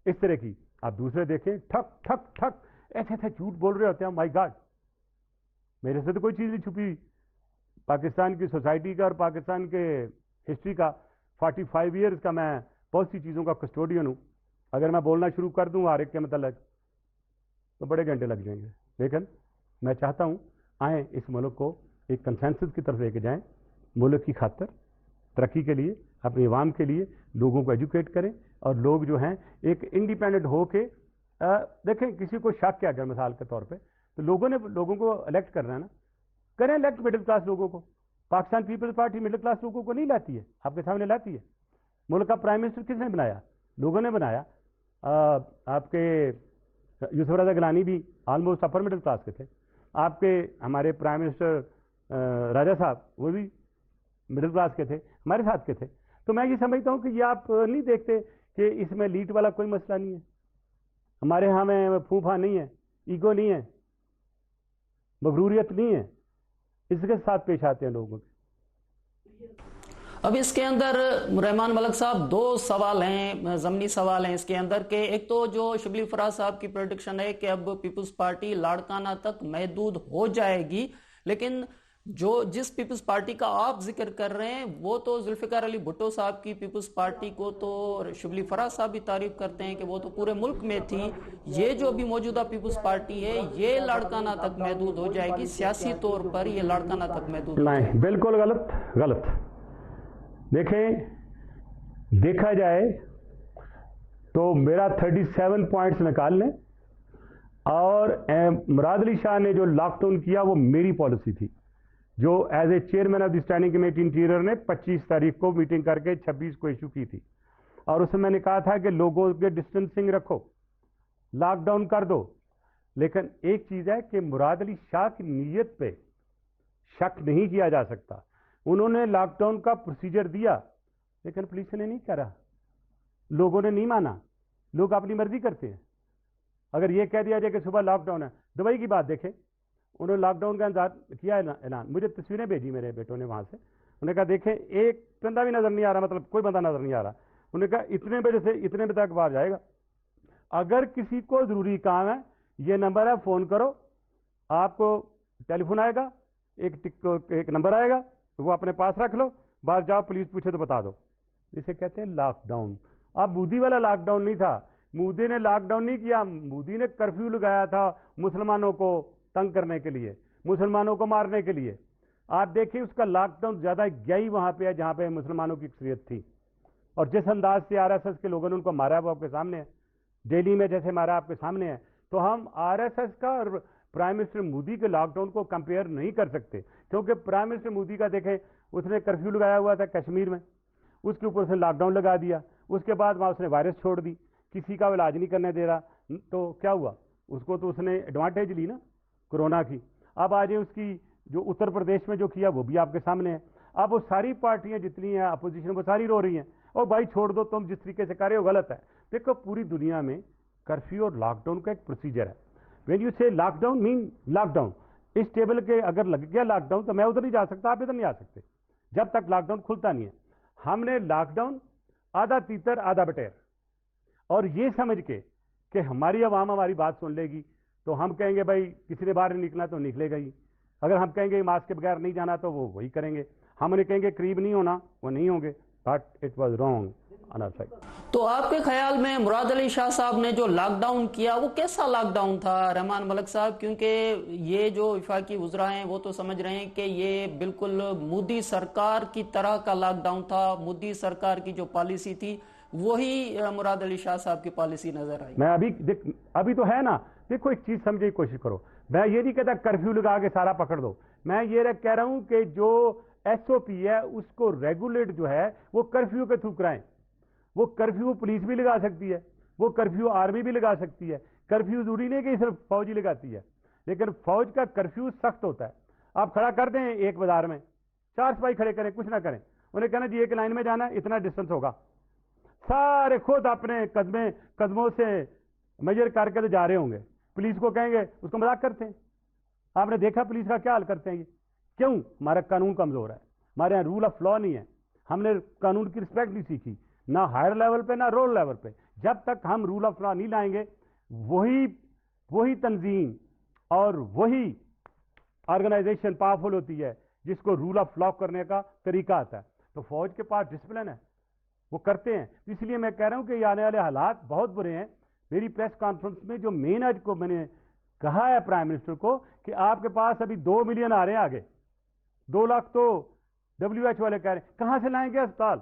इस तरह की। आप दूसरे देखें, ठक ठक ठक ऐसे ऐसे झूठ बोल रहे होते हैं। माय गॉड, मेरे से तो कोई चीज़ नहीं छुपी। पाकिस्तान की सोसाइटी का और पाकिस्तान के हिस्ट्री का 45 ईयर्स का मैं बहुत सी चीज़ों का कस्टोडियन हूँ। अगर मैं बोलना शुरू कर दूँ हर एक के मतलब तो बड़े घंटे लग जाएंगे, लेकिन मैं चाहता हूँ आए इस मुल्क को एक कंसेंसस की तरफ लेके जाएं, मुल्क की खातर, तरक्की के लिए, अपनी आवाम के लिए, लोगों को एजुकेट करें, और लोग जो हैं एक इंडिपेंडेंट हो के देखें। किसी को शक है अगर मिसाल के तौर पे, तो लोगों को इलेक्ट करना है ना, करें इलेक्ट मिडिल क्लास लोगों को। Pakistan peoples party middle class लोगों को नहीं लाती है, आपके सामने लाती है। मुल्क का प्राइम मिनिस्टर किसने बनाया? लोगों ने बनाया। आपके यूसुफ रज़ा गिलानी भी ऑलमोस्ट अपर मिडिल क्लास के थे। आपके हमारे प्राइम मिनिस्टर राजा साहब वो भी मिडिल क्लास के थे, हमारे साथ के थे। तो मैं ये समझता हूँ कि ये आप नहीं देखते कि इसमें लीड वाला कोई मसला नहीं है। हमारे यहाँ में फूफा नहीं है, ईगो नहीं है, मगरूरियत नहीं है, इसके साथ पेश आते हैं लोगों के। अब इसके अंदर रहमान मलक साहब 2 सवाल हैं, ज़मनी सवाल हैं इसके अंदर के। एक तो जो शबली फराज साहब की प्रेडिक्शन है कि अब पीपल्स पार्टी लाड़काना तक महदूद हो जाएगी, लेकिन जिस पीपल्स पार्टी का आप जिक्र कर रहे हैं वो तो जुल्फिकार अली भुट्टो साहब की पीपल्स पार्टी को तो शबली फराज साहब भी तारीफ करते हैं कि वो तो पूरे मुल्क में थी। ये जो अभी मौजूदा पीपल्स पार्टी है ये लाड़काना तक महदूद हो जाएगी, सियासी तौर पर ये लाड़काना तक महदूद नहीं, बिल्कुल गलत। देखें, देखा जाए तो मेरा 37 पॉइंट्स निकाल लें, और मुराद अली शाह ने जो लॉकडाउन किया वो मेरी पॉलिसी थी, जो as a chairman of the standing committee interior ने 25 तारीख को मीटिंग करके 26 को इशू की थी। और उसमें मैंने कहा था कि लोगों के डिस्टेंसिंग रखो, लॉकडाउन कर दो। लेकिन एक चीज़ है कि मुराद अली शाह की नीयत पे शक नहीं किया जा सकता। उन्होंने लॉकडाउन का प्रोसीजर दिया, लेकिन पुलिस ने नहीं करा, लोगों ने नहीं माना। लोग अपनी मर्जी करते हैं। अगर ये कह दिया जाए कि सुबह लॉकडाउन है, दुबई की बात देखें, उन्होंने लॉकडाउन का किया ऐलान, मुझे तस्वीरें भेजी मेरे बेटों ने वहाँ से। उन्होंने कहा देखें एक बंदा भी नज़र नहीं आ रहा, मतलब कोई बंदा नज़र नहीं आ रहा। उन्होंने कहा इतने बजे से इतने बजे तक बाहर जाएगा, अगर किसी को ज़रूरी काम है ये नंबर है, फ़ोन करो, आपको टेलीफोन आएगा, एक नंबर आएगा, वो अपने पास रख लो, बाहर जाओ, पुलिस पूछे तो बता दो। इसे कहते हैं लॉकडाउन। अब बूदी वाला लॉकडाउन नहीं था मोदी ने लॉकडाउन नहीं किया, मोदी ने कर्फ्यू लगाया था मुसलमानों को तंग करने के लिए, मुसलमानों को मारने के लिए। आप देखिए उसका लॉकडाउन ज़्यादा गया ही वहाँ पे है जहाँ पे मुसलमानों की अक्सरियत थी, और जिस अंदाज से आरएसएस के लोगों ने उनको मारा वो आपके सामने है, दिल्ली में जैसे मारा आपके सामने है। तो हम आरएसएस का और प्राइम मिनिस्टर मोदी के लॉकडाउन को कंपेयर नहीं कर सकते, क्योंकि प्राइम मिनिस्टर मोदी का देखें, उसने कर्फ्यू लगाया हुआ था कश्मीर में, उसके ऊपर उसने लॉकडाउन लगा दिया, उसके बाद वहाँ उसने वायरस छोड़ दी, किसी का इलाज नहीं करने दे रहा, तो क्या हुआ, उसको तो उसने एडवांटेज ली ना कोरोना की। अब आज उसकी जो उत्तर प्रदेश में जो किया वो भी आपके सामने है। अब वो सारी पार्टियां जितनी हैं अपोजिशन वो सारी रो रही हैं, और भाई छोड़ दो, तुम जिस तरीके से कर रहे हो गलत है। देखो पूरी दुनिया में कर्फ्यू और लॉकडाउन का एक प्रोसीजर है। व्हेन यू से लॉकडाउन मीन लॉकडाउन, इस टेबल के अगर लग गया लॉकडाउन तो मैं उधर नहीं जा सकता, आप इधर नहीं आ सकते जब तक लॉकडाउन खुलता नहीं है। हमने लॉकडाउन आधा तीतर आधा बटेर, और ये समझ के कि हमारी आवाम हमारी बात सुन लेगी तो हम कहेंगे भाई किसी ने बाहर नहीं निकला तो निकलेगा ही, अगर हम कहेंगे मास्क के बगैर नहीं जाना तो वो वही करेंगे, हम उन्हें कहेंगे करीब नहीं होना वो नहीं होंगे। But it was wrong on our side. तो आपके ख्याल में मुराद अली शाह साहब ने जो लॉकडाउन किया वो कैसा लॉकडाउन था रहमान मलिक साहब? क्योंकि ये जो वफाकी वज़रा हैं वो तो समझ रहे हैं कि ये बिल्कुल मोदी सरकार की तरह का लॉकडाउन था, मोदी सरकार की जो पॉलिसी थी वही मुराद अली शाह साहब की पॉलिसी नजर आई। मैं अभी तो है ना, देखो एक चीज समझने की कोशिश करो, मैं ये नहीं कहता कर्फ्यू लगा के सारा पकड़ दो, मैं ये कह रहा हूं कि जो एसओपी है उसको रेगुलेट जो है वो कर्फ्यू के थ्रू कराएं। वो कर्फ्यू पुलिस भी लगा सकती है, वो कर्फ्यू आर्मी भी लगा सकती है, कर्फ्यू जरूरी नहीं कि सिर्फ फौज ही लगाती है, लेकिन फौज का कर्फ्यू सख्त होता है। आप खड़ा कर दें एक बाजार में, 4 सिपाही खड़े करें, कुछ ना करें, उन्हें कहना जी एक लाइन में जाना, इतना डिस्टेंस होगा, सारे खुद अपने कदमों से मेजर करके तो जा रहे होंगे, पुलिस को कहेंगे, उसको मजाक करते हैं। आपने देखा पुलिस का क्या हाल करते हैं ये, क्यों? हमारा कानून कमजोर है, हमारे यहाँ रूल ऑफ लॉ नहीं है, हमने कानून की रिस्पेक्ट नहीं सीखी, ना हायर लेवल पे ना रोल लेवल पे। जब तक हम रूल ऑफ लॉ नहीं लाएंगे, वही तंजीम और वही ऑर्गेनाइजेशन पावरफुल होती है जिसको रूल ऑफ लॉ करने का तरीका आता है। तो फौज के पास डिसिप्लिन है, वो करते हैं। इसलिए मैं कह रहा हूं कि ये आने वाले हालात बहुत बुरे हैं। मेरी प्रेस कॉन्फ्रेंस में जो मेन आज को मैंने कहा है प्राइम मिनिस्टर को कि आपके पास अभी 2 मिलियन आ रहे हैं आगे, 2 लाख तो WHO वाले कह रहे हैं, कहां से लाएंगे अस्पताल,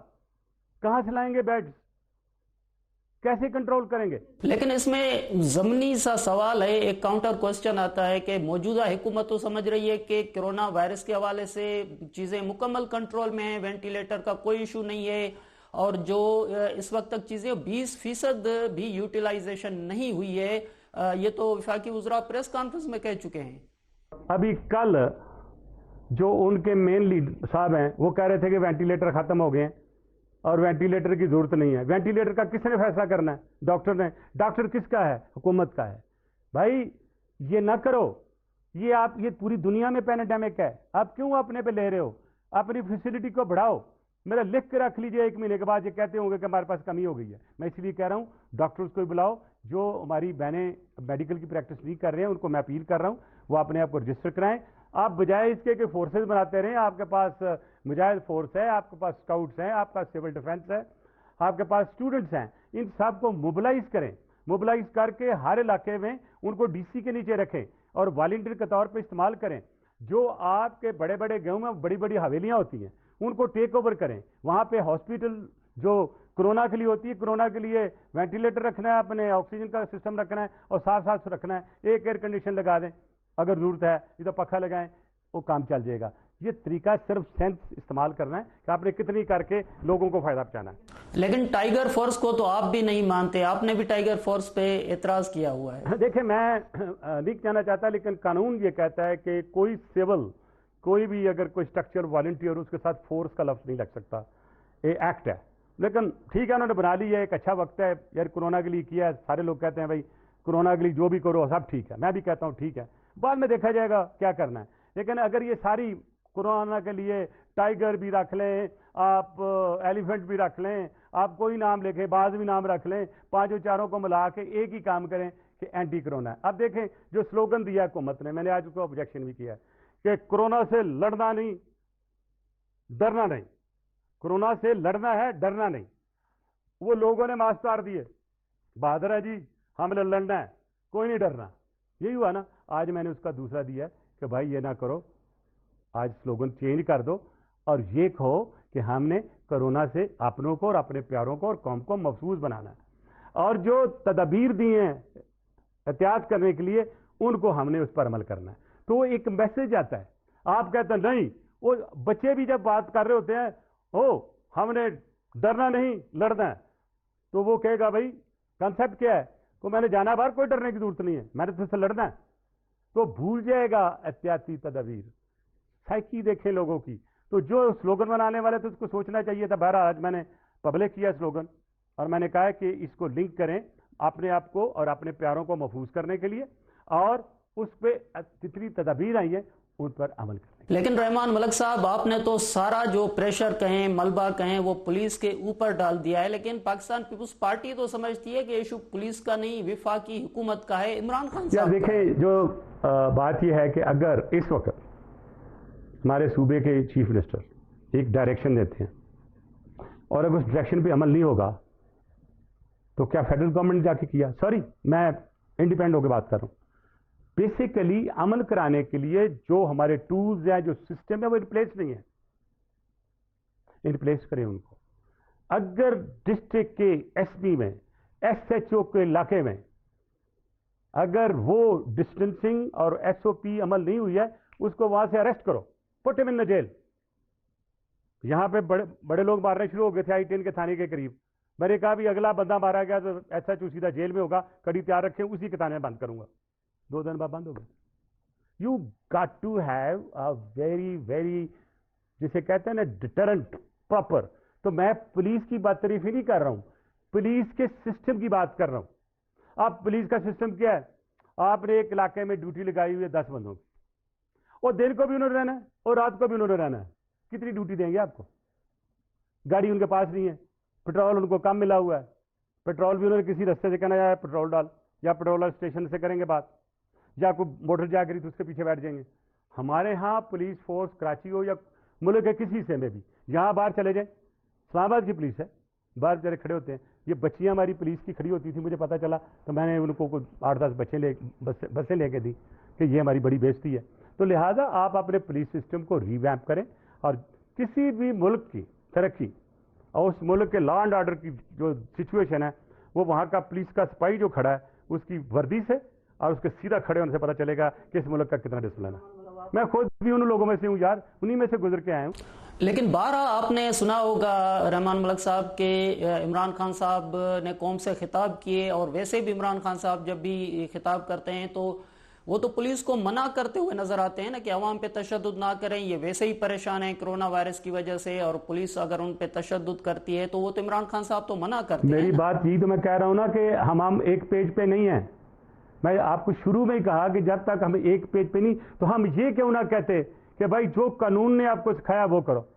कहां से लाएंगे बेड्स, कैसे कंट्रोल करेंगे? लेकिन इसमें जमनी सा सवाल है, एक काउंटर क्वेश्चन आता है कि मौजूदा हुकूमत तो समझ रही है कि कोरोना वायरस के हवाले से चीजें मुकम्मल कंट्रोल में है, वेंटिलेटर का कोई इशू नहीं है, और जो इस वक्त तक चीजें 20% भी यूटिलाइजेशन नहीं हुई है, ये तो वफाकी वज़रा प्रेस कॉन्फ्रेंस में कह चुके हैं। अभी कल जो उनके मेन लीडर साहब हैं वो कह रहे थे कि वेंटिलेटर खत्म हो गए हैं और वेंटिलेटर की जरूरत नहीं है। वेंटिलेटर का किसने फैसला करना है? डॉक्टर ने। डॉक्टर किसका है? हुकूमत का है। भाई ये ना करो, ये पूरी दुनिया में पैंडेमिक है, आप क्यों अपने पे ले रहे हो? अपनी फैसिलिटी को बढ़ाओ। मेरा लिख के रख लीजिए, 1 महीने के बाद ये कहते होंगे कि हमारे पास कमी हो गई है। मैं इसलिए कह रहा हूं डॉक्टर्स को भी बुलाओ, जो हमारी बहनें मेडिकल की प्रैक्टिस नहीं कर रहे हैं उनको मैं अपील कर रहा हूं वो अपने आप को रजिस्टर कराएं। आप बजाय इसके कि फोर्सेज बनाते रहें, आपके पास मुजाहिद फोर्स है, आपके पास स्काउट्स हैं, आपके पास सिविल डिफेंस है, आपके पास स्टूडेंट्स हैं, इन सब को मोबिलाइज करें। मोबिलाइज करके हर इलाके में उनको डीसी के नीचे रखें और वॉलंटियर के तौर पर इस्तेमाल करें। जो आपके बड़े बड़े गाँव में बड़ी बड़ी हवेलियां होती हैं उनको टेक ओवर करें। वहां पे हॉस्पिटल जो कोरोना के लिए होती है, कोरोना के लिए वेंटिलेटर रखना है, अपने ऑक्सीजन का सिस्टम रखना है और साथ साथ रखना है, एक एयर कंडीशन लगा दें अगर जरूरत है, ये तो पखा लगाएं, वो काम चल जाएगा। ये तरीका सिर्फ सेंस इस्तेमाल करना है कि आपने कितनी करके लोगों को फायदा पहुंचाना है। लेकिन टाइगर फोर्स को तो आप भी नहीं मानते, आपने भी टाइगर फोर्स पे एतराज किया हुआ है। देखिए मैं नहीं कहना चाहता, लेकिन कानून ये कहता है कि कोई सिविल कोई भी अगर कोई स्ट्रक्चर वॉलंटियर उसके साथ फोर्स का लफ्ज नहीं लग सकता, ये एक्ट है। लेकिन ठीक है उन्होंने बना ली है, एक अच्छा वक्त है यार, कोरोना के लिए किया है। सारे लोग कहते हैं भाई कोरोना के लिए जो भी करो सब ठीक है, मैं भी कहता हूँ ठीक है, बाद में देखा जाएगा क्या करना है। लेकिन अगर ये सारी कोरोना के लिए टाइगर भी रख लें, आप एलिफेंट भी रख लें, आप कोई नाम लिखें, बाज भी नाम रख लें, पांचों चारों को मिला के एक ही काम करें कि एंटी कोरोना है। अब देखें जो स्लोगन दिया हुकूमत ने, मैंने आज उसको ऑब्जेक्शन भी किया है कि कोरोना से लड़ना नहीं डरना नहीं, कोरोना से लड़ना है डरना नहीं। वो लोगों ने मास्क उतार दिए, बहादुर है जी, हमने लड़ना है, कोई नहीं डरना। यही हुआ ना। आज मैंने उसका दूसरा दिया है कि भाई ये ना करो, आज स्लोगन चेंज कर दो और ये कहो कि हमने कोरोना से अपनों को और अपने प्यारों को और कौम को महफूज बनाना है, और जो तदबीर दी हैं एहतियात करने के लिए उनको हमने उस पर अमल करना है। तो एक मैसेज आता है। आप कहते हैं नहीं, वो बच्चे भी जब बात कर रहे होते हैं, ओ हमने डरना नहीं लड़ना है, तो वो कहेगा भाई कंसेप्ट क्या है, तो मैंने जाना बाहर, कोई डरने की जरूरत नहीं है, मैंने तुझसे लड़ना है। तो भूल जाएगा एहतियाती तदबीर। साइकी देखें लोगों की। तो जो स्लोगन बनाने वाले थे उसको सोचना चाहिए था। बहरहाल आज मैंने पब्लिक किया स्लोगन और मैंने कहा कि इसको लिंक करें अपने आप को और अपने प्यारों को महफूज करने के लिए, और उस पर जितनी तदबीर आई है उन पर अमल करें। लेकिन रहमान मलक साहब, आपने तो सारा जो प्रेशर कहें, मलबा कहें, वो पुलिस के ऊपर डाल दिया है, लेकिन पाकिस्तान पीपुल्स पार्टी तो समझती है कि इशू पुलिस का नहीं, वफाकी हुकूमत का है, इमरान खान साहब। देखें, जो बात यह है कि अगर इस वक्त हमारे सूबे के चीफ मिनिस्टर एक डायरेक्शन देते हैं और अगर उस डायरेक्शन पे अमल नहीं होगा तो क्या फेडरल गवर्नमेंट जाके किया? सॉरी, मैं इंडिपेंडेंट होकर बात कर रहा हूं। बेसिकली अमल कराने के लिए जो हमारे टूल्स हैं, जो सिस्टम है, वो रिप्लेस नहीं है। रिप्लेस करें उनको। अगर डिस्ट्रिक्ट के एसपी में, एसएचओ के इलाके में अगर वो डिस्टेंसिंग और एसओपी अमल नहीं हुई है, उसको वहां से अरेस्ट करो, put him in the jail. यहां पे बड़े लोग मारने शुरू हो गए थे I-10 के थाने के करीब। मैंने कहा भी अगला बंदा मारा गया तो एसएचओ सीधा जेल में होगा, कड़ी तैयार रखें, उसी के थाने में बंद करूंगा। 2 दिन बाद बंद हो गए। You got to have a very very, जिसे कहते हैं ना, डिटरेंट प्रॉपर। तो मैं पुलिस की बात तारीफ ही नहीं कर रहा हूं, पुलिस के सिस्टम की बात कर रहा हूं। अब पुलिस का सिस्टम क्या है? आपने एक इलाके में ड्यूटी लगाई हुई है 10 बंदों की, और दिन को भी उन्होंने रहना है और रात को भी उन्होंने रहना है। कितनी ड्यूटी देंगे आपको? गाड़ी उनके पास नहीं है, पेट्रोल उनको कम मिला हुआ है, पेट्रोल भी उन्होंने किसी रास्ते से कहना है पेट्रोल डाल, या पेट्रोल स्टेशन से करेंगे बात, या कोई मोटर जा करी तो उसके पीछे बैठ जाएंगे। हमारे यहाँ पुलिस फोर्स कराची हो या मुल्क के किसी से में भी, यहाँ बाहर चले जाए, इस्लामाबाद की पुलिस है, बाहर बेचारे खड़े होते हैं। ये बच्चियाँ हमारी पुलिस की खड़ी होती थी, मुझे पता चला तो मैंने उनको 8-10 बसें लेके दी कि ये हमारी बड़ी बेइज्जती है। तो लिहाजा आप अपने पुलिस सिस्टम को रिवैम्प करें, और किसी भी मुल्क की तरक्की और उस मुल्क के लॉ एंड ऑर्डर की जो सिचुएशन है, वो वहाँ का पुलिस का सिपाही जो खड़ा है उसकी वर्दी से और उसके सीधा खड़े होने से पता चलेगा कि इस मुल्क का कितना डिसिप्लिन है। मैं खुद भी उन लोगों में से हूँ यार, उन्हीं में से गुजर के आया हूँ। लेकिन 12 आपने सुना होगा रहमान मलक साहब के इमरान खान साहब ने कौम से खिताब किए, और वैसे भी इमरान खान साहब जब भी खिताब करते हैं तो वो तो पुलिस को मना करते हुए नजर आते हैं ना कि अवाम पे तशद्दुद ना करें, ये वैसे ही परेशान है कोरोना वायरस की वजह से, और पुलिस अगर उन पे तशद्दुद करती है तो वो तो इमरान खान साहब तो मना करते हैं। मेरी बात यही तो मैं कह रहा हूं ना कि हम एक पेज पे नहीं है। मैं आपको शुरू में ही कहा कि जब तक हम एक पेज पे नहीं, तो हम ये क्यों ना कहते कि भाई जो कानून ने आपको सिखाया वो करो।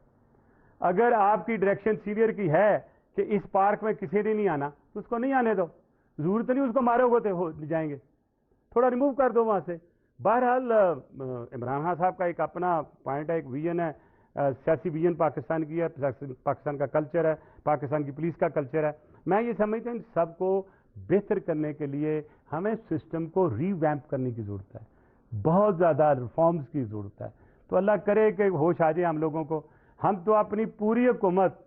अगर आपकी डायरेक्शन सीनियर की है कि इस पार्क में किसी ने नहीं आना, तो उसको नहीं आने दो, जरूरत नहीं उसको मारोगे तो हो जाएंगे, थोड़ा रिमूव कर दो वहां से। बहरहाल इमरान खान साहब का एक अपना पॉइंट है, एक विजन है, सियासी विजन पाकिस्तान की है, पाकिस्तान का कल्चर है, पाकिस्तान की पुलिस का कल्चर है। मैं ये समझता हूँ सबको बेहतर करने के लिए हमें सिस्टम को रीवैम्प करने की ज़रूरत है, बहुत ज़्यादा रिफॉर्म्स की ज़रूरत है। तो अल्लाह करे कि होश आ जाए हम लोगों को। हम तो अपनी पूरी हुकूमत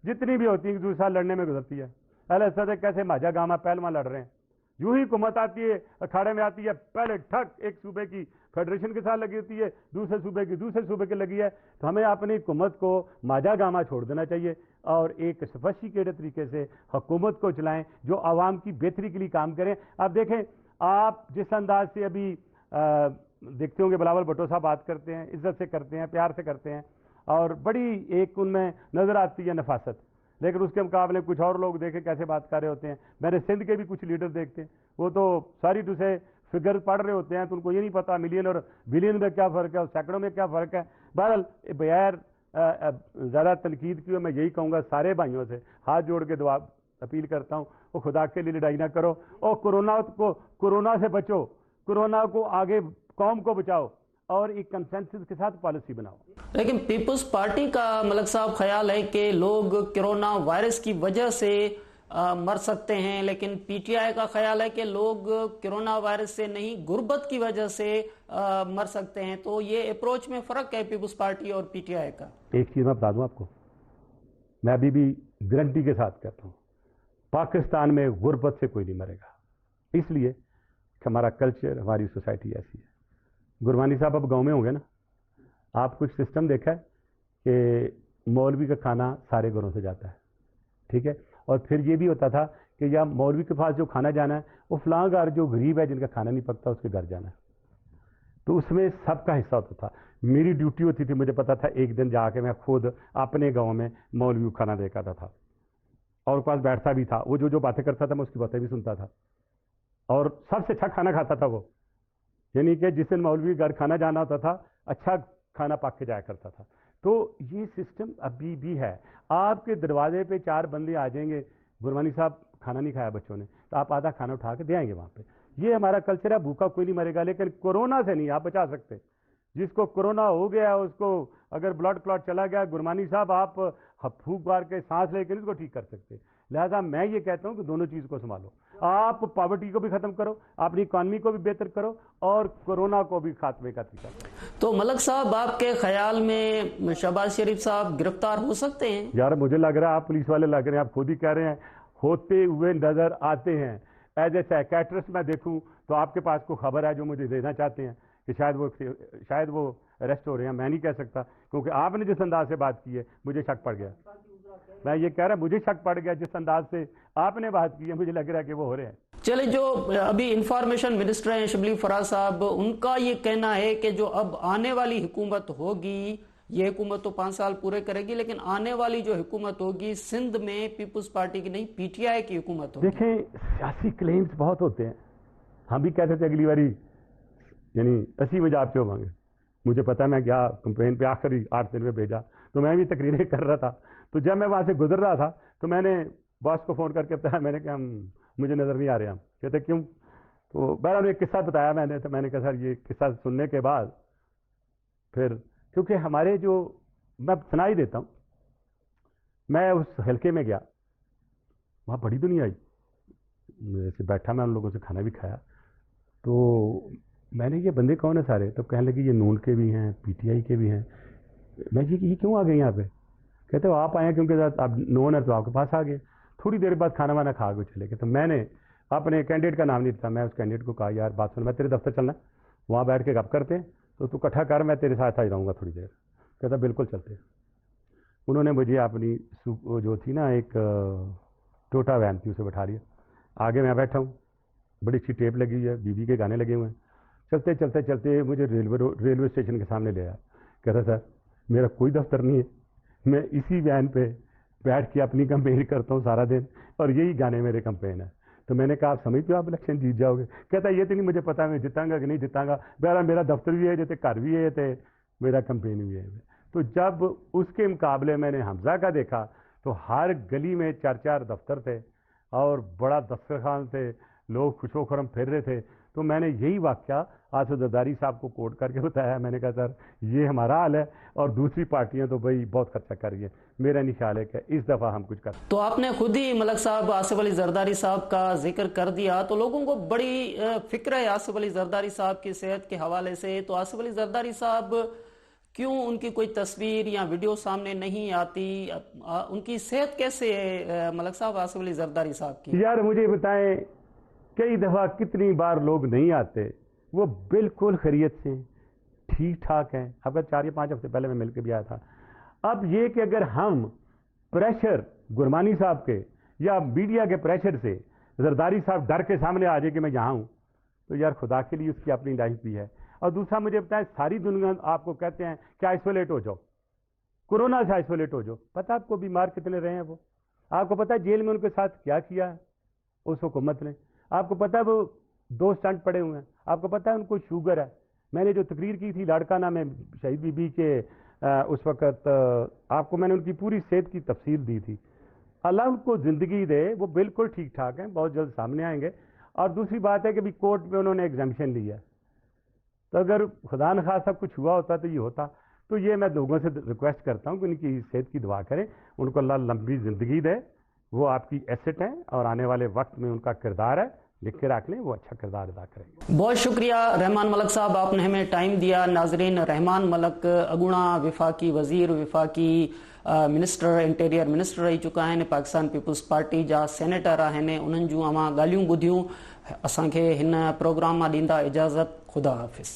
जितनी भी होती है एक दूसरा लड़ने में गुजरती है। अल्लाह कैसे माजा गामा पहलवान लड़ रहे हैं, यूं ही हुकूमत आती है, अखाड़े में आती है, पहले ठक एक सूबे की फेडरेशन के साथ लगी होती है, दूसरे सूबे की दूसरे सूबे की लगी है। तो हमें अपनी हुकूमत को माजा गामा छोड़ देना चाहिए और एक सोफिस्टिकेटेड तरीके से हुकूमत को चलाएं जो आवाम की बेहतरी के लिए काम करें। आप देखें, आप जिस अंदाज से अभी देखते होंगे बिलावल भुट्टो साहब बात करते हैं, इज्जत से करते हैं, प्यार से करते हैं, और बड़ी एक उनमें नजर आती है नफासत। लेकिन उसके मुकाबले कुछ और लोग देखे कैसे बात कर रहे होते हैं। मैंने सिंध के भी कुछ लीडर देखते हैं, वो तो सारी टू से फिगर पढ़ रहे होते हैं, तो उनको ये नहीं पता मिलियन और बिलियन में क्या फ़र्क है और सैकड़ों में क्या फ़र्क है। बहरहाल बगैर ज़्यादा तनकीद की मैं यही कहूँगा, सारे भाइयों से हाथ जोड़ के दुआ अपील करता हूँ, वो खुदा के लिए लड़ाई ना करो और कोरोना से बचो, कोरोना को आगे कौम को बचाओ और एक कंसेंसस के साथ पॉलिसी बनाओ। लेकिन पीपल्स पार्टी का मलक साहब ख्याल है कि लोग कोरोना वायरस की वजह से मर सकते हैं, लेकिन पीटीआई का ख्याल है कि लोग कोरोना वायरस से नहीं गुर्बत की वजह से मर सकते हैं। तो ये अप्रोच में फर्क है पीपुल्स पार्टी और पीटीआई का। एक चीज मैं बता दूं आपको, मैं अभी भी गारंटी के साथ कहता हूं, पाकिस्तान में गुर्बत से कोई नहीं मरेगा, इसलिए कि हमारा कल्चर, हमारी सोसाइटी ऐसी है। गुरबानी साहब अब गांव में होंगे ना, आप कुछ सिस्टम देखा है कि मौलवी का खाना सारे घरों से जाता है, ठीक है, और फिर ये भी होता था कि या मौलवी के पास जो खाना जाना है वो फलां घर जो गरीब है जिनका खाना नहीं पकता उसके घर जाना है, तो उसमें सबका हिस्सा होता था। मेरी ड्यूटी होती थी, मुझे पता था एक दिन जाके मैं खुद अपने गांव में मौलवी को खाना दे के आता था और पास बैठता भी था, वो जो बातें करता था मैं उसकी बातें भी सुनता था और सबसे अच्छा खाना खाता था वो, यानी कि जिस दिन मौलवी घर खाना जाना होता था अच्छा खाना पक के जाया करता था। तो ये सिस्टम अभी भी है। आपके दरवाजे पे 4 बंदे आ जाएंगे, गुरबानी साहब खाना नहीं खाया बच्चों ने, तो आप आधा खाना उठा के दे आएंगे वहाँ पे। ये हमारा कल्चर है, भूखा कोई नहीं मरेगा, लेकिन कोरोना से नहीं आप बचा सकते। जिसको कोरोना हो गया उसको अगर ब्लड क्लॉट चला गया, गुरबानी साहब आप फूंक मार के सांस लेकर इसको ठीक कर सकते। लिहाजा मैं ये कहता हूँ कि दोनों चीज़ को संभालो, आप पॉवर्टी को भी खत्म करो, अपनी इकॉनमी को भी बेहतर करो और कोरोना को भी खात्मे का तरीका करो। तो मलक साहब, आपके ख्याल में शहबाज शरीफ साहब गिरफ्तार हो सकते हैं? यार मुझे लग रहा है आप पुलिस वाले लग रहे हैं, आप खुद ही कह रहे हैं होते हुए नजर आते हैं। एज ए साइकेट्रिस्ट मैं देखूं तो आपके पास कोई खबर है जो मुझे देना चाहते हैं कि शायद वो अरेस्ट हो रहे हैं? मैं नहीं कह सकता, क्योंकि आपने जिस अंदाज से बात की है मुझे शक पड़ गया। मैं ये कह रहा मुझे शक पड़ गया, जिस अंदाज से आपने बात की है मुझे लग रहा है कि वो हो रहे हैं। चले, जो अभी इंफॉर्मेशन मिनिस्टर हैं शबली फराज साहब, उनका ये कहना है कि जो अब आने वाली हुकूमत होगी, ये हुकूमत तो 5 साल पूरे करेगी, लेकिन आने वाली जो हुकूमत होगी सिंध में पीपुल्स पार्टी की नहीं पीटीआई की हुकूमत होगी। देखें, सियासी क्लेम्स बहुत होते हैं, हम भी कहते थे अगली बारी यानी 80 बजे आप क्यों मांगे। मुझे पता है मैं क्या कंपेन पे आखिरी 8 दिन में भेजा, तो मैं भी तकरीरें कर रहा था, तो जब मैं वहाँ से गुजर रहा था तो मैंने बॉस को फ़ोन करके बताया, मैंने कहा मुझे नज़र नहीं आ रहे हम। कहते क्यों? तो बहरहाल एक किस्सा बताया मैंने, तो मैंने कहा सर ये किस्सा सुनने के बाद फिर, क्योंकि हमारे जो, मैं सुना ही देता हूँ, मैं उस हल्के में गया, वहाँ बड़ी दुनिया आई, ऐसे बैठा, मैं उन लोगों से खाना भी खाया, तो मैंने ये बंदे कौन है सारे? तो कहने लगे ये नून के भी हैं, पीटीआई के भी हैं। मैं ये क्यों आ गए यहाँ पे? कहते हो आप आए क्योंकि आप नोन है तो आपके पास आ गए। थोड़ी देर बाद खाना वाना खा के चले गए। तो मैंने अपने कैंडिडेट का नाम नहीं था, मैं उस कैंडिडेट को कहा यार बात सुन, मैं तेरे दफ्तर चलना, वहाँ बैठ के गप करते हैं, तो तू इकट्ठा कर, मैं तेरे साथ आ जाऊँगा थोड़ी देर। कहता बिल्कुल चलते। उन्होंने मुझे अपनी जो थी ना एक टोटा वैन थी उसे बैठा लिया, आगे मैं बैठा हूँ, बड़ी अच्छी टेप लगी हुई है, बीबी के गाने लगे हुए हैं। चलते चलते चलते मुझे रेलवे स्टेशन के सामने ले आया। कहता सर मेरा कोई दफ्तर नहीं है, मैं इसी वैन पे बैठ के अपनी कंपेन करता हूँ सारा दिन और यही गाने मेरे कंपेन है। तो मैंने कहा आप समझते हो आप इलेक्शन जीत जाओगे? कहता ये तो नहीं मुझे पता मैं जीतांगा कि नहीं जीतांगा, बहरहाल मेरा दफ्तर भी है, जैसे घर भी है, थे मेरा कंपेन भी है। तो जब उसके मुकाबले मैंने हमजा का देखा तो हर गली में 4-4 दफ्तर थे और बड़ा दस्तरखान थे, लोग खुशो खुरम फिर रहे थे। तो मैंने यही वाक़या आसिफ जरदारी साहब को कोट करके बताया। मैंने कहा सर ये हमारा हाल है और दूसरी पार्टियां तो भाई बहुत खर्चा कर रही है, मेरा नहीं ख्याल है कि इस दफ़ा हम कुछ कर। तो आपने खुद ही मलक साहब आसिफ अली जरदारी साहब का जिक्र कर दिया, तो लोगों को बड़ी फिक्र है आसिफ अली जरदारी साहब की सेहत के हवाले से। तो आसिफ अली जरदारी साहब क्यों उनकी कोई तस्वीर या वीडियो सामने नहीं आती? उनकी सेहत कैसे है मलक साहब आसिफ अली जरदारी साहब की? यार मुझे बताएं, कई दफ़ा कितनी बार लोग नहीं आते, वो बिल्कुल खैरियत से ठीक ठाक हैं। अब 4 या 5 हफ्ते पहले मैं मिलकर भी आया था। अब ये कि अगर हम प्रेशर गुरबानी साहब के या मीडिया के प्रेशर से जरदारी साहब डर के सामने आ जाए कि मैं यहाँ हूँ, तो यार खुदा के लिए उसकी अपनी लाइफ भी है। और दूसरा मुझे बताएं, सारी दुनिया आपको कहते हैं कि आइसोलेट हो जाओ, कोरोना से आइसोलेट हो जाओ। पता आपको बीमार कितने रहे हैं वो? आपको पता है जेल में उनके साथ क्या किया है उस हुकूमत ने? आपको पता है वो 2 स्टंट पड़े हुए हैं? आपको पता है उनको शुगर है? मैंने जो तकरीर की थी लाड़काना में शहीद बीबी के उस वक़्त आपको मैंने उनकी पूरी सेहत की तफसील दी थी। अल्लाह उनको ज़िंदगी दे, वो बिल्कुल ठीक ठाक हैं, बहुत जल्द सामने आएंगे। और दूसरी बात है कि भी कोर्ट में उन्होंने एग्जामिशन लिया, तो अगर खुदा न खासा कुछ हुआ होता तो ये होता। तो ये मैं लोगों से रिक्वेस्ट करता हूँ कि उनकी सेहत की दुआ करें, उनको अल्लाह लंबी ज़िंदगी दे وہ آپ کی ایسٹ ہیں اور آنے والے وقت میں ان کا کردار ہے، لکھ کے رکھ لیں، وہ اچھا کردار ادا کریں گے. بہت شکریہ رحمان ملک صاحب، آپ نے ہمیں ٹائم دیا. ناظرین، رحمان ملک اگونا وفاقی وزیر، وفاقی منسٹر انٹیریئر منسٹر رہی چکا ہیں، پاکستان پیپلز پارٹی جا سینیٹر ہیں. انہن جو اواں ڳالھیوں ٻدھیوں. اسان کي ہن پروگرام ماں ڏيندا اجازت. خدا حافظ.